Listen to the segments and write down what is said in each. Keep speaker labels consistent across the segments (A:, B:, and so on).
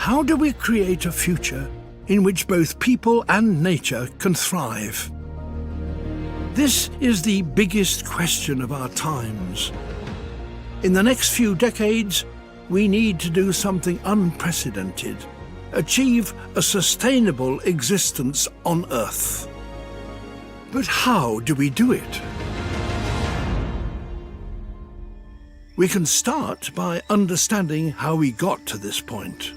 A: How do we create a future in which both people and nature can thrive? This is the biggest question of our times. In the next few decades, we need to do something unprecedented, achieve a sustainable existence on Earth. But how do we do it? We can start by understanding how we got to this point.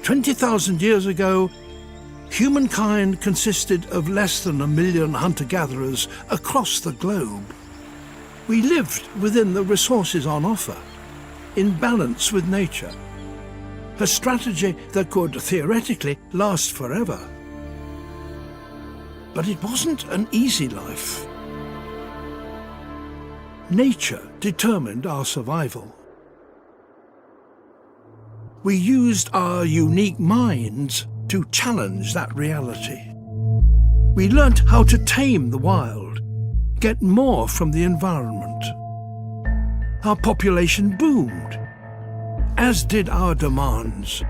A: 20,000 years ago, humankind consisted of less than 1 million hunter-gatherers across the globe. We lived within the resources on offer, in balance with nature, a strategy that could theoretically last forever. But it wasn't an easy life. Nature determined our survival. We used our unique minds to challenge that reality. We learnt how to tame the wild, get more from the environment. Our population boomed, as did our demands.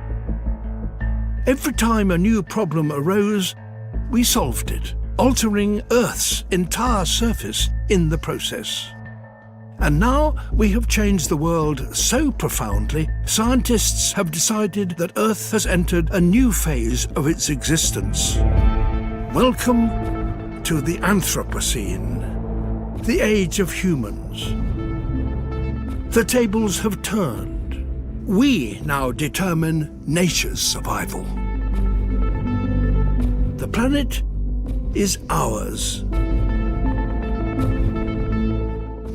A: Every time a new problem arose, we solved it, altering Earth's entire surface in the process. And now we have changed the world so profoundly, scientists have decided that Earth has entered a new phase of its existence. Welcome to the Anthropocene, the age of humans. The tables have turned. We now determine nature's survival. The planet is ours.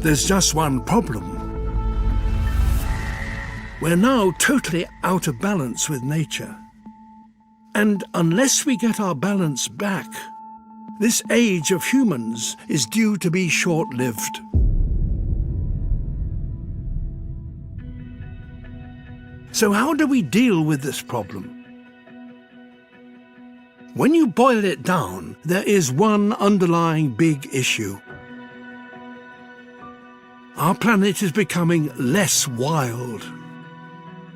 A: There's just one problem. We're now totally out of balance with nature. And unless we get our balance back, this age of humans is due to be short-lived. So how do we deal with this problem? When you boil it down, there is one underlying big issue. Our planet is becoming less wild.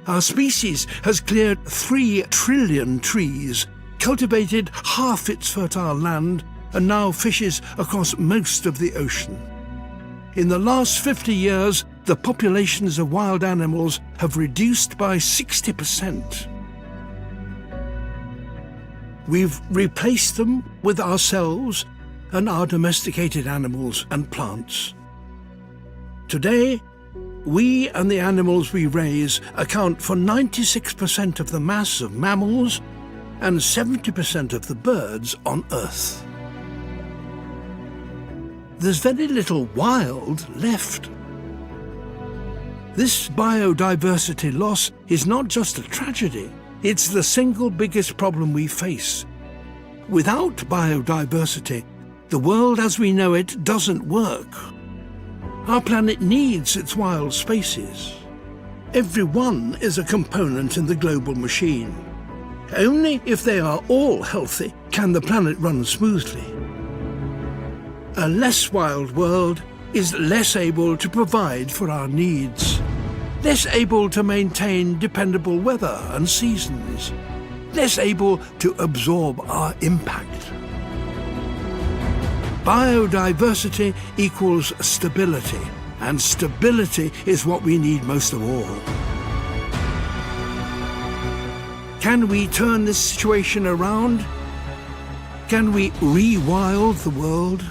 A: Our species has cleared 3 trillion trees, cultivated half its fertile land, and now fishes across most of the ocean. In the last 50 years, the populations of wild animals have reduced by 60%. We've replaced them with ourselves and our domesticated animals and plants. Today, we and the animals we raise account for 96% of the mass of mammals and 70% of the birds on Earth. There's very little wild left. This biodiversity loss is not just a tragedy, it's the single biggest problem we face. Without biodiversity, the world as we know it doesn't work. Our planet needs its wild spaces. Every one is a component in the global machine. Only if they are all healthy can the planet run smoothly. A less wild world is less able to provide for our needs, less able to maintain dependable weather and seasons, less able to absorb our impact. Biodiversity equals stability, and stability is what we need most of all. Can we turn this situation around? Can we re-wild the world?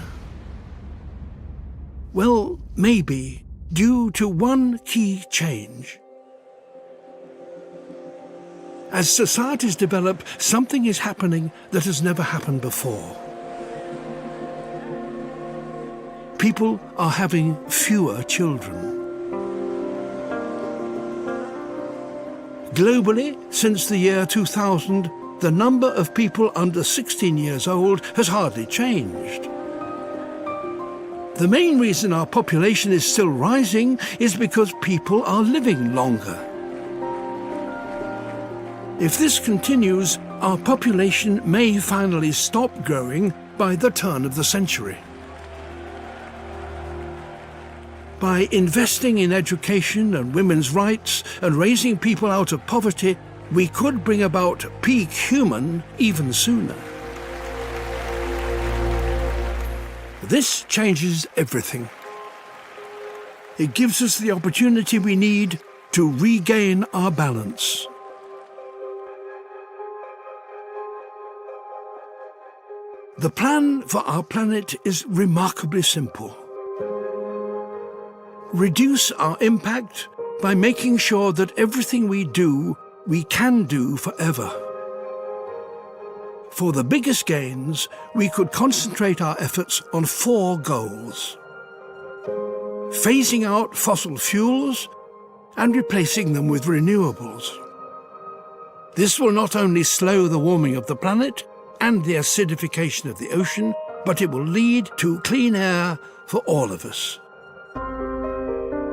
A: Well, maybe, due to one key change. As societies develop, something is happening that has never happened before. People are having fewer children. Globally, since the year 2000, the number of people under 16 years old has hardly changed. The main reason our population is still rising is because people are living longer. If this continues, our population may finally stop growing by the turn of the century. By investing in education and women's rights and raising people out of poverty, we could bring about peak human even sooner. This changes everything. It gives us the opportunity we need to regain our balance. The plan for our planet is remarkably simple. Reduce our impact by making sure that everything we do, we can do forever. For the biggest gains, we could concentrate our efforts on 4 goals: phasing out fossil fuels and replacing them with renewables. This will not only slow the warming of the planet and the acidification of the ocean, but it will lead to clean air for all of us.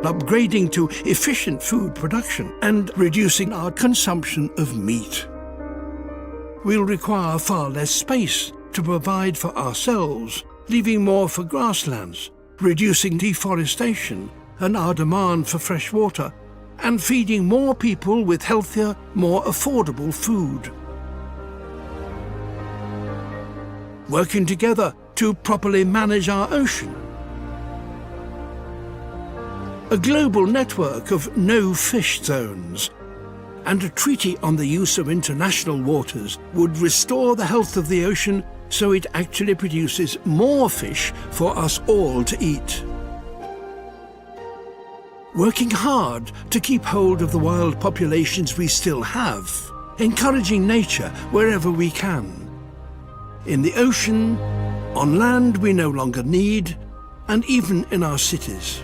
A: Upgrading to efficient food production and reducing our consumption of meat. We'll require far less space to provide for ourselves, leaving more for grasslands, reducing deforestation and our demand for fresh water, and feeding more people with healthier, more affordable food. Working together to properly manage our ocean. A global network of no-fish zones and a treaty on the use of international waters would restore the health of the ocean so it actually produces more fish for us all to eat. Working hard to keep hold of the wild populations we still have, encouraging nature wherever we can. In the ocean, on land we no longer need, and even in our cities.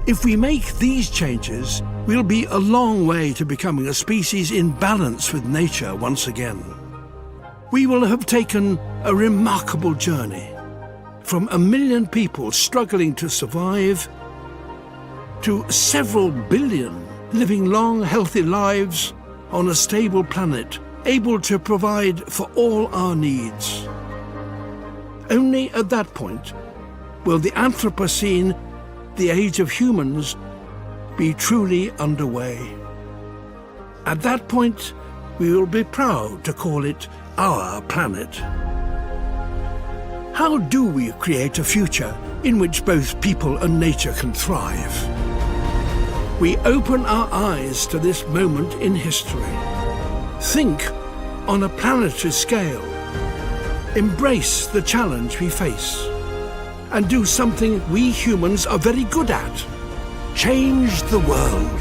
A: If we make these changes, we'll be a long way to becoming a species in balance with nature once again. We will have taken a remarkable journey, from 1 million people struggling to survive, to several billion living long, healthy lives on a stable planet, able to provide for all our needs. Only at that point will the Anthropocene, the age of humans, be truly underway. At that point, we will be proud to call it our planet. How do we create a future in which both people and nature can thrive? We open our eyes to this moment in history. Think on a planetary scale. Embrace the challenge we face. And do something we humans are very good at. Change the world.